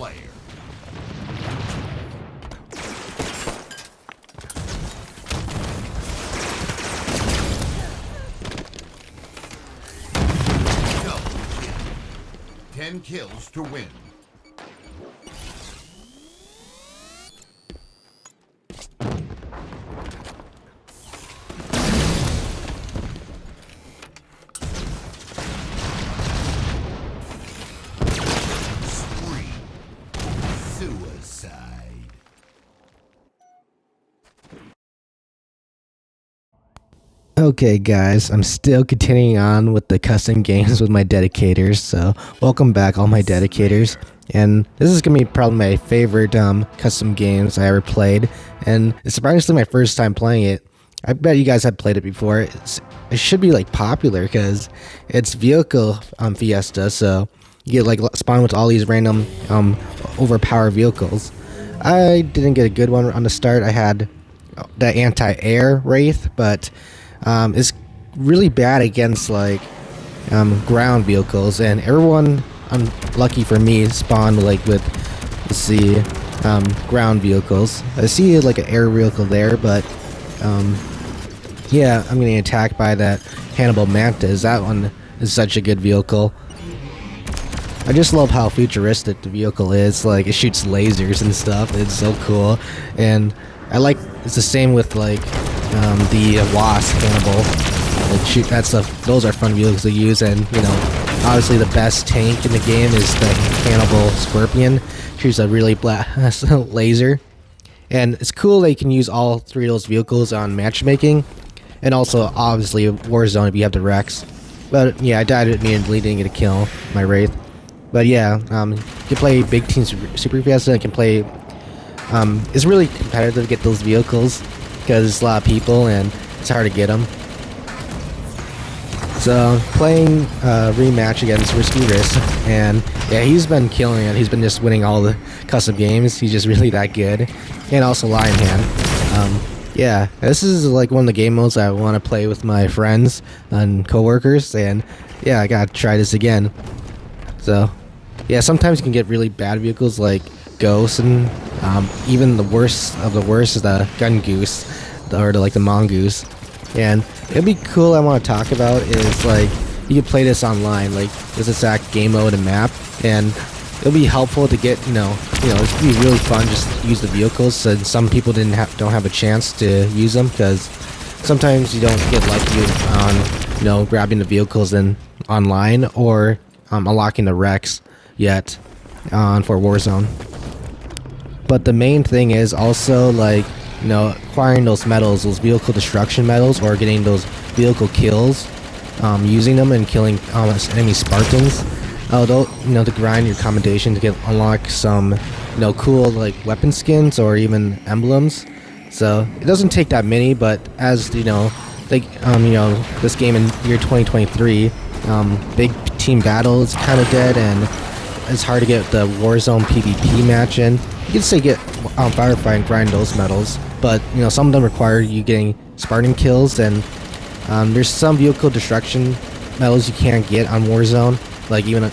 player. Double kill. 10 kills to win. Suicide. Okay guys, I'm still continuing on with the custom games with my dedicators, so welcome back all my dedicators. And this is gonna be probably my favorite custom games I ever played, and it's surprisingly my first time playing it. I bet you guys have played it before. It should be like popular because it's vehicle Fiesta, so you get like spawn with all these random overpowered vehicles. I didn't get a good one on the start. I had the anti-air wraith, but it's really bad against like ground vehicles, and everyone, unlucky for me, spawned like with, let's see, ground vehicles. I see like an air vehicle there, but yeah, I'm getting attacked by that Hannibal mantis. That one is such a good vehicle. I just love how futuristic the vehicle is. Like, it shoots lasers and stuff. It's so cool. And I like, it's the same with like the wasp Hannibal. Like, shoot that stuff. Those are fun vehicles to use. And you know, obviously the best tank in the game is the Hannibal Scorpion. Shoots a really blast laser. And it's cool that you can use all three of those vehicles on matchmaking, and also obviously Warzone if you have the Rex. But yeah, I died immediately, didn't get a kill, my Wraith. But yeah, you can play Big Team Super Fiesta. And can play. It's really competitive to get those vehicles because it's a lot of people and it's hard to get them. So playing rematch against Risky Risk, and yeah, he's been killing it. He's been just winning all the custom games. He's just really that good, and also Lion Hand. Yeah, this is like one of the game modes I want to play with my friends and coworkers, and yeah, I gotta try this again. So yeah, sometimes you can get really bad vehicles like Ghosts, and even the worst of the worst is the Mongoose, or like the Mongoose. And it'd be cool. I want to talk about is like you can play this online, like this exact game mode and map, and it'll be helpful to get it'd be really fun just to use the vehicles. So some people don't have a chance to use them because sometimes you don't get lucky on grabbing the vehicles in online or unlocking the Rex yet for Warzone. But the main thing is also like acquiring those medals, those vehicle destruction medals, or getting those vehicle kills, using them and killing enemy Spartans. To grind your commendation to unlock some cool like weapon skins or even emblems. So it doesn't take that many, but as this game in year 2023, big team battle is kind of dead, and it's hard to get the Warzone PvP match in. You can say get firefight and grind those medals, but some of them require you getting Spartan kills, and there's some vehicle destruction medals you can't get on Warzone, like even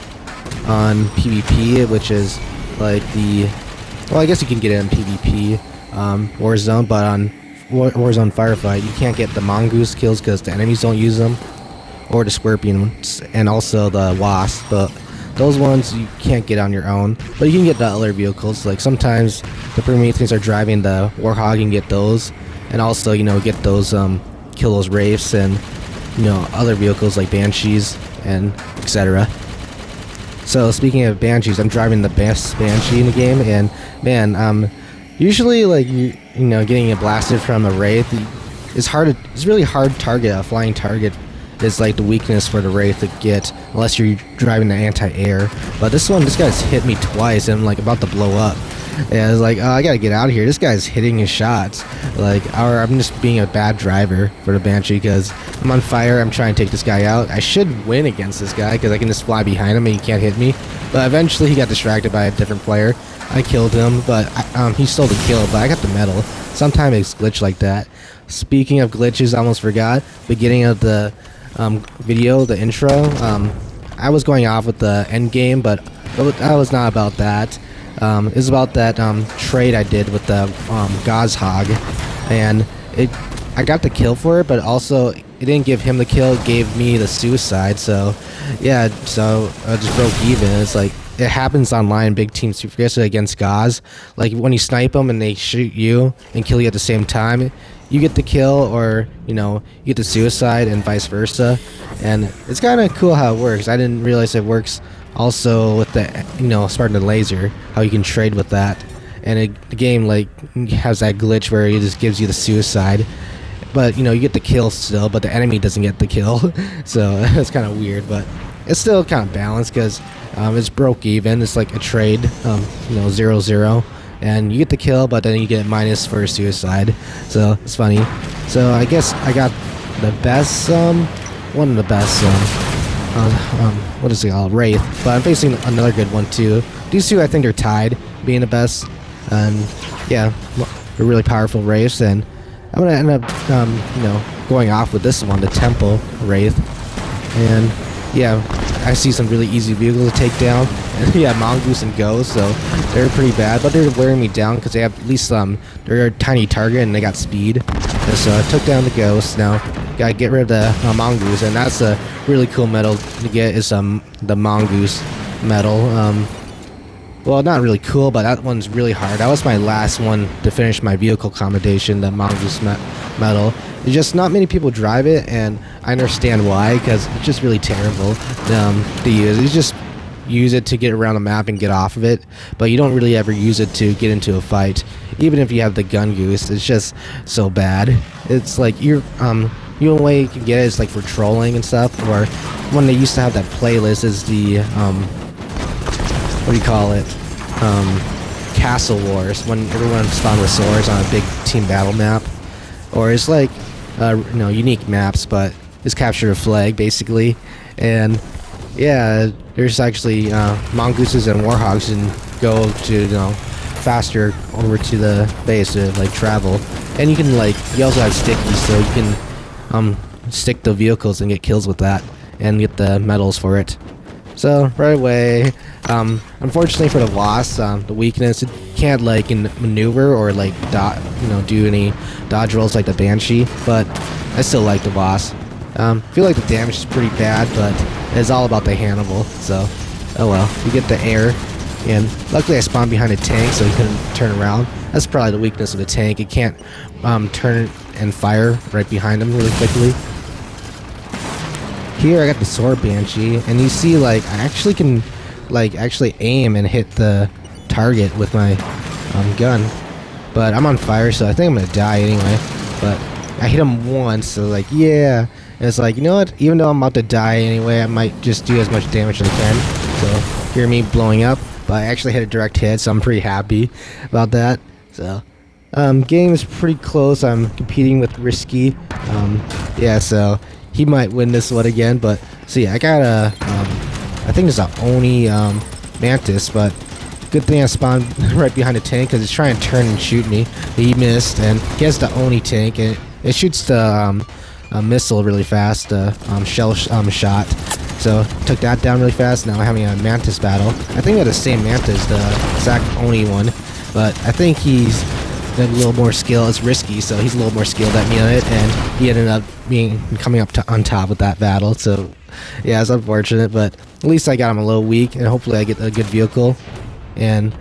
on PvP, which is like I guess you can get it on PvP Warzone, but on Warzone Firefight you can't get the Mongoose kills because the enemies don't use them, or the Scorpion, and also the Wasp, but those ones you can't get on your own. But you can get the other vehicles, like sometimes the Prometheans are driving the Warhog and get those, and also get those kill those Wraiths and other vehicles like Banshees and etc. So speaking of Banshees, I'm driving the best Banshee in the game, and man, usually like getting blasted from a Wraith is hard. It's really hard to target. A flying target is like the weakness for the Wraith to get unless you're driving the anti-air. But this guy's hit me twice, and I'm like about to blow up. And I was like, oh, I gotta get out of here. This guy's hitting his shots. Like, or I'm just being a bad driver for the Banshee because I'm on fire. I'm trying to take this guy out. I should win against this guy because I can just fly behind him and he can't hit me. But eventually he got distracted by a different player. I killed him, but he stole the kill, but I got the medal. Sometimes it's glitch like that. Speaking of glitches, I almost forgot. Beginning of the video, the intro, I was going off with the end game, but that was not about that. It's about that trade I did with the Gozhog, and I got the kill for it, but also it didn't give him the kill, it gave me the suicide. So yeah, so I just broke even. It's like it happens online, big team Super Fiesta against Gaz. Like when you snipe them and they shoot you and kill you at the same time, you get the kill, or you get the suicide, and vice versa. And it's kind of cool how it works. I didn't realize it works also with the Spartan laser, how you can trade with that. And the game like has that glitch where it just gives you the suicide, but you get the kill still, but the enemy doesn't get the kill. So it's kind of weird, but it's still kind of balanced because it's broke even. It's like a trade, 0-0, and you get the kill, but then you get minus for suicide. So it's funny. So I guess I got the best, one of the best, what is it called, Wraith, but I'm facing another good one too. These two I think are tied being the best, and yeah, they're really powerful Wraiths, and I'm gonna end up going off with this one, the Temple Wraith. And yeah, I see some really easy vehicles to take down. And yeah, Mongoose and Ghost, so they're pretty bad, but they're wearing me down because they have at least they're a tiny target and they got speed. And so I took down the Ghost. Now gotta get rid of the Mongoose, and that's a really cool medal to get, is the Mongoose medal. Well, not really cool, but that one's really hard. That was my last one to finish my vehicle commendation, the Mongoose medal. It's just not many people drive it, and I understand why, because it's just really terrible to use. You just use it to get around the map and get off of it, but you don't really ever use it to get into a fight. Even if you have the gun goose, it's just so bad. It's like the only way you can get it is like for trolling and stuff, or when they used to have that playlist is the what do you call it? Castle Wars, when everyone spawned with swords on a big team battle map. Or it's like, unique maps, but it's capture a flag, basically. And yeah, there's actually Mongooses and Warhogs and go to, faster over to the base to, like, travel. And you can, you also have stickies, so you can stick the vehicles and get kills with that, and get the medals for it. So right away, unfortunately for the Wasp, the weakness, it can't maneuver or do any dodge rolls like the Banshee, but I still like the Wasp. Feel like the damage is pretty bad, but it's all about the Hannibal. So oh well, you get the air, and luckily I spawned behind a tank, so he couldn't turn around. That's probably the weakness of the tank. It can't turn and fire right behind him really quickly. Here I got the Sword Banshee, and you see I actually can actually aim and hit the target with my gun, but I'm on fire, so I think I'm gonna die anyway. But I hit him once, so yeah, and it's you know what, even though I'm about to die anyway, I might just do as much damage as I can. So hear me blowing up, but I actually hit a direct hit, so I'm pretty happy about that. So game is pretty close. I'm competing with Risky. Yeah, so he might win this one again, but see, I got I think it's a Oni mantis, but good thing I spawned right behind the tank because it's trying to turn and shoot me. He missed, and he has the Oni tank, and it shoots the missile really fast, shell shot. So took that down really fast. Now we're having a mantis battle. I think they're the same mantis, the exact Oni one, but I think he's a little more skill. It's Risky, so he's a little more skilled at me on it, and he ended up coming up on top with that battle. So yeah, it's unfortunate, but at least I got him a little weak, and hopefully I get a good vehicle. And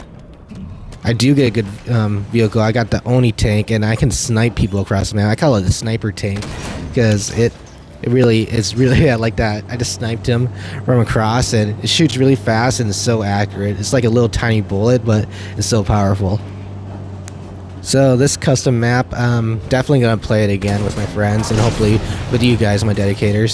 I do get a good vehicle. I got the Oni tank, and I can snipe people across the map. I call it the sniper tank because it's really I like that. I just sniped him from across, and it shoots really fast and it's so accurate. It's like a little tiny bullet, but it's so powerful. So this custom map, definitely gonna play it again with my friends, and hopefully with you guys, my dedicators.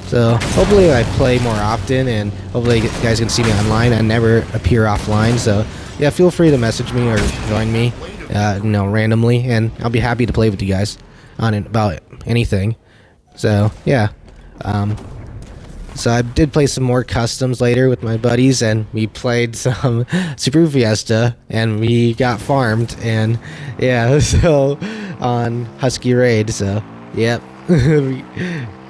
So hopefully I play more often, and hopefully you guys can see me online. I never appear offline, so yeah, feel free to message me or join me, randomly, and I'll be happy to play with you guys on about anything. So yeah, so I did play some more customs later with my buddies, and we played some Super Fiesta, and we got farmed, and yeah, so on Husky Raid. So yep.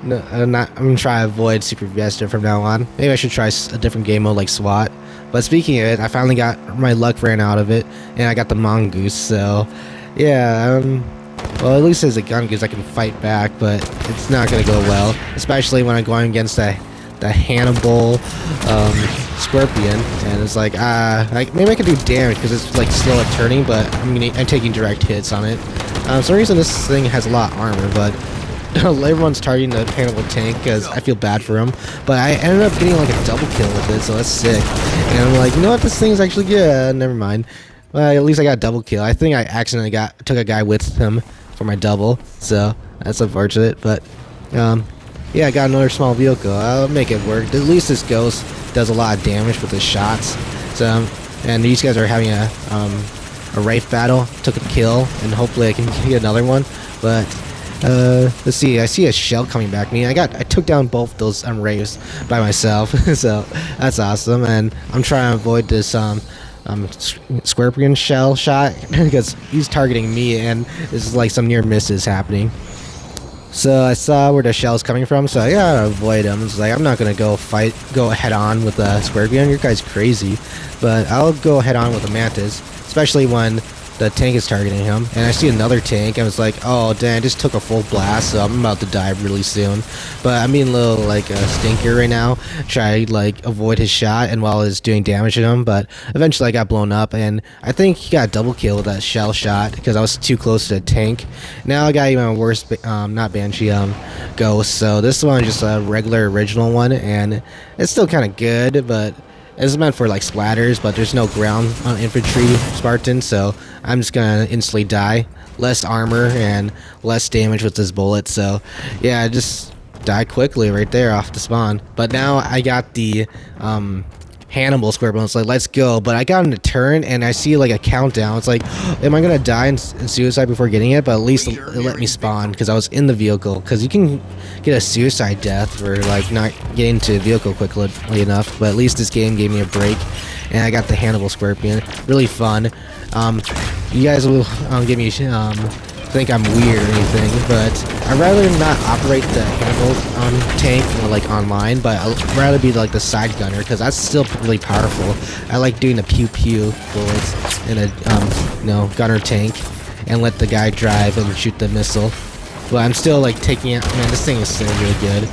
No, I'm gonna try to avoid Super Fiesta from now on. Maybe I should try a different game mode like SWAT, But speaking of it, I finally got my luck ran out of it, and I got the Mongoose. So, yeah. Well, at least as a gun goose, I can fight back, but it's not gonna go well, especially when I'm going against the Hannibal Scorpion, and it's like maybe I can do damage because it's like slow at turning, but I'm taking direct hits on it. For some reason this thing has a lot of armor, but everyone's targeting the Hannibal tank because I feel bad for him. But I ended up getting like a double kill with it, so that's sick. And I'm like, you know what, this thing's actually good. Never mind. Well, at least I got a double kill. I think I accidentally took a guy with him for my double, so that's unfortunate. But yeah, I got another small vehicle. I'll make it work. At least this ghost does a lot of damage with his shots. So, and these guys are having a Wraith battle. Took a kill, and hopefully I can get another one. But let's see. I see a shell coming back at me. I took down both those Wraiths by myself, so that's awesome. And I'm trying to avoid this Scorpion shell shot because he's targeting me, and this is like some near misses happening. So I saw where the shell's coming from, so I gotta avoid him. It's like, I'm not gonna go head on with a Scorpion. Your guy's crazy. But I'll go head on with a mantis, especially when the tank is targeting him. And I see another tank, and I was like, oh dang, I just took a full blast, so I'm about to die really soon. But I'm being a little like a stinker right now, try like avoid his shot and while it's doing damage to him. But eventually I got blown up, and I think he got a double kill with that shell shot because I was too close to the tank. Now I got even worse, not Banshee, Ghost. So this one is just a regular original one, and it's still kind of good, but it's meant for like splatters, but there's no ground infantry Spartan, so I'm just gonna instantly die. Less armor and less damage with this bullet, so yeah, just die quickly right there off the spawn. But now I got the Hannibal Scorpion. It's like, let's go. But I got in a turn, and I see like a countdown. It's like, am I gonna die in suicide before getting it? But at least it let me spawn because I was in the vehicle. Because you can get a suicide death for like not getting to the vehicle quickly enough. But at least this game gave me a break, and I got the Hannibal Scorpion. Really fun. You guys will give me think I'm weird or anything, but I'd rather not operate the Hannibal tank like online, but I'd rather be like the side gunner because that's still really powerful. I like doing the pew pew bullets in a gunner tank and let the guy drive and shoot the missile. But I'm still like taking it. Man, this thing is still really good.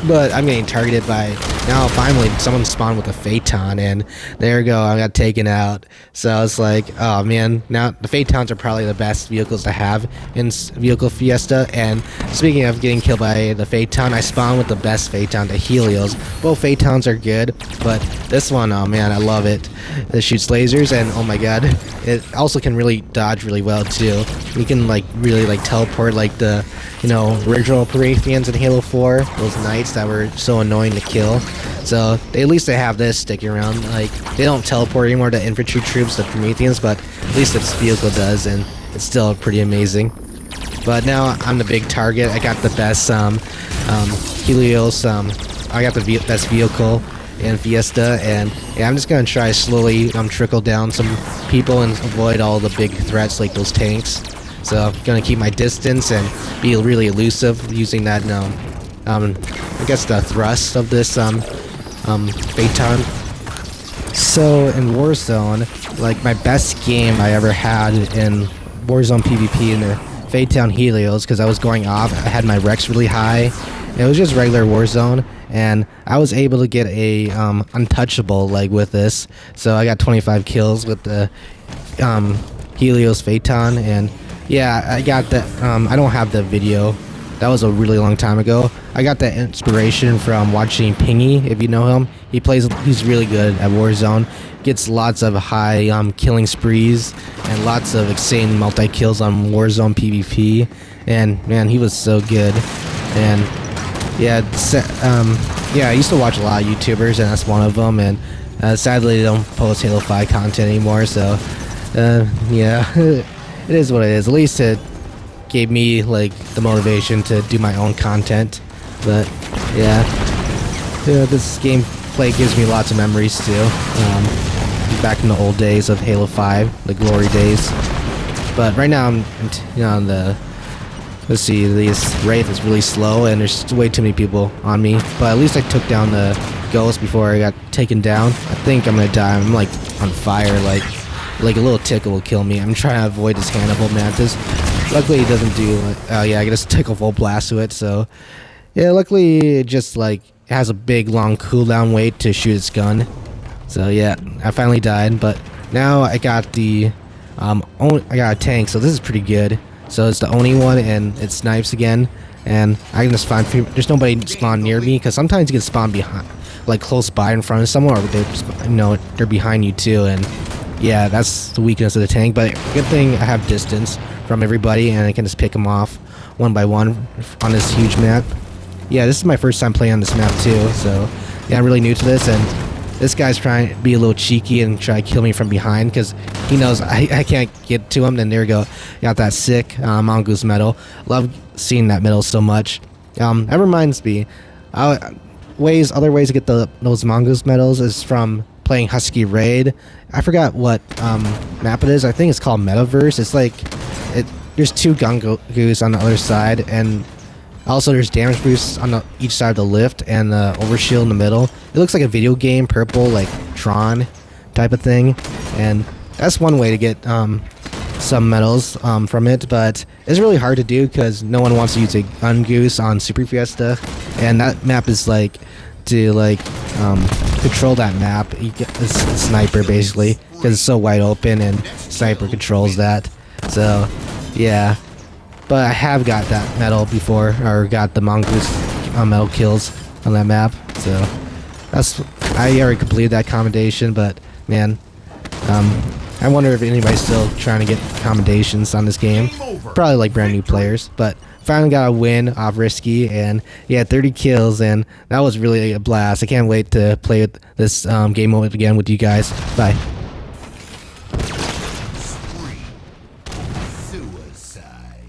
But I'm getting targeted by, now finally someone spawned with a phaeton, and there we go, I got taken out. So I was like, oh man, now the phaetons are probably the best vehicles to have in vehicle Fiesta. And speaking of getting killed by the phaeton, I spawned with the best phaeton, the Helios. Both phaetons are good, but this one, oh man, I love it. It shoots lasers, and oh my god, it also can really dodge really well too. You can like really like teleport like the original Prometheans in Halo 4, those knights that were so annoying to kill. So at least they have this sticking around. Like, they don't teleport anymore to infantry troops, the Prometheans, but at least this vehicle does, and it's still pretty amazing. But now I'm the big target. I got the best Helios. I got the best vehicle in Fiesta, and yeah, I'm just gonna try slowly trickle down some people and avoid all the big threats like those tanks. So I'm gonna keep my distance and be really elusive using that, I guess the thrust of this phaeton. So in Warzone, like my best game I ever had in Warzone PvP in the Phaeton Helios, because I was going off, I had my Rex really high. It was just regular Warzone, and I was able to get a untouchable like with this. So I got 25 kills with the Helios Phaeton, and yeah, I got that. I don't have the video. That was a really long time ago. I got that inspiration from watching Pingy, if you know him. He's really good at Warzone. Gets lots of high killing sprees and lots of insane multi-kills on Warzone PvP. And man, he was so good. And yeah, I used to watch a lot of YouTubers, and that's one of them. And sadly, they don't post Halo 5 content anymore. So yeah. It is what it is. At least it gave me like the motivation to do my own content. But yeah, this gameplay gives me lots of memories too. Back in the old days of Halo 5, the glory days. But right now I'm on the. Let's see, this Wraith is really slow, and there's way too many people on me. But at least I took down the ghost before I got taken down. I think I'm gonna die. I'm like on fire. Like a little tickle will kill me. I'm trying to avoid this Hannibal mantis. Luckily, he doesn't do. Oh yeah, I get a tickle full blast to it. So yeah, luckily it just like has a big long cooldown wait to shoot its gun. So yeah, I finally died. But now I got the I got a tank. So this is pretty good. So it's the Oni one, and it snipes again. And I can just find there's nobody spawn near me, because sometimes you can spawn behind, like close by in front of someone, or they're just, they're behind you too. And yeah, that's the weakness of the tank. But good thing I have distance from everybody, and I can just pick them off one by one on this huge map. Yeah, this is my first time playing on this map too, so yeah, I'm really new to this, and this guy's trying to be a little cheeky and try to kill me from behind because he knows I can't get to him. And there you go, got that sick Mongoose medal. Love seeing that medal so much. That reminds me, other ways to get those Mongoose medals is from playing Husky Raid. I forgot what map it is. I think it's called Metaverse. It's like there's two Gungoose on the other side, and also there's damage boosts on each side of the lift, and the overshield in the middle. It looks like a video game, purple, like Tron type of thing. And that's one way to get some medals from it, but it's really hard to do because no one wants to use a Mongoose on Super Fiesta. And that map is like, to like control that map, you get a sniper basically, because it's so wide open and sniper controls that. So yeah, but I have got that medal before, or got the Mongoose medal kills on that map. So I already completed that commendation. But man, I wonder if anybody's still trying to get commendations on this game. Probably like brand new players. But finally got a win off Risky, and yeah, 30 kills, and that was really a blast. I can't wait to play with this game mode again with you guys. Bye. Suicide.